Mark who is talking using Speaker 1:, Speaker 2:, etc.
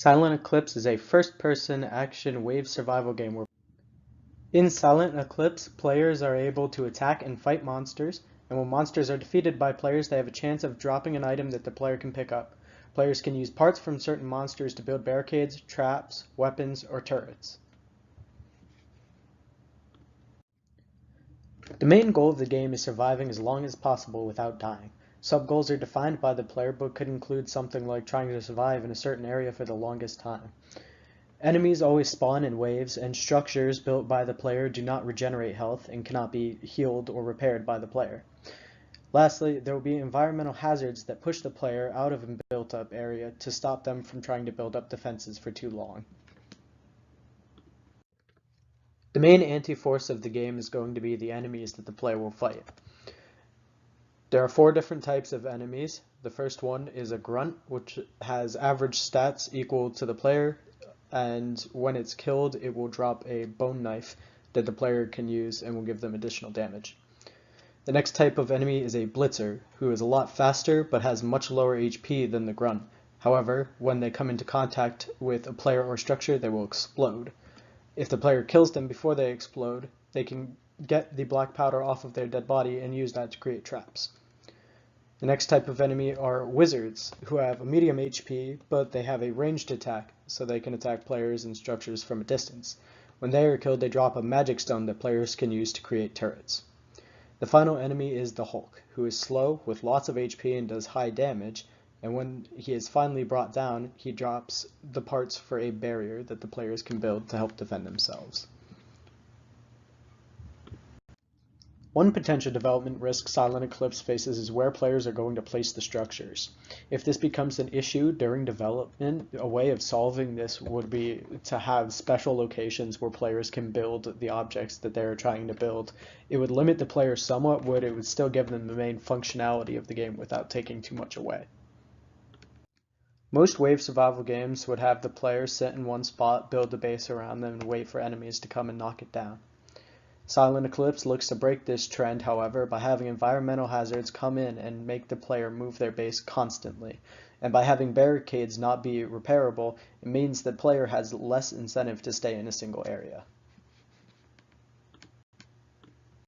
Speaker 1: Silent Eclipse is a first-person action wave survival game where in Silent Eclipse, players are able to attack and fight monsters, and when monsters are defeated by players, they have a chance of dropping an item that the player can pick up. Players can use parts from certain monsters to build barricades, traps, weapons, or turrets. The main goal of the game is surviving as long as possible without dying. Sub-goals are defined by the player but could include something like trying to survive in a certain area for the longest time. Enemies always spawn in waves, and structures built by the player do not regenerate health and cannot be healed or repaired by the player. Lastly, there will be environmental hazards that push the player out of a built-up area to stop them from trying to build up defenses for too long. The main anti-force of the game is going to be the enemies that the player will fight. There are 4 different types of enemies. The first one is a grunt, which has average stats equal to the player, and when it's killed, it will drop a bone knife that the player can use and will give them additional damage. The next type of enemy is a blitzer, who is a lot faster but has much lower HP than the grunt. However, when they come into contact with a player or structure, they will explode. If the player kills them before they explode, they can get the black powder off of their dead body and use that to create traps. The next type of enemy are wizards, who have a medium HP, but they have a ranged attack, so they can attack players and structures from a distance. When they are killed, they drop a magic stone that players can use to create turrets. The final enemy is the Hulk, who is slow with lots of HP and does high damage, and when he is finally brought down, he drops the parts for a barrier that the players can build to help defend themselves. One potential development risk Silent Eclipse faces is where players are going to place the structures. If this becomes an issue during development, a way of solving this would be to have special locations where players can build the objects that they're trying to build. It would limit the player somewhat, but it would still give them the main functionality of the game without taking too much away. Most wave survival games would have the player sit in one spot, build a base around them, and wait for enemies to come and knock it down. Silent Eclipse looks to break this trend, however, by having environmental hazards come in and make the player move their base constantly. And by having barricades not be repairable, it means the player has less incentive to stay in a single area.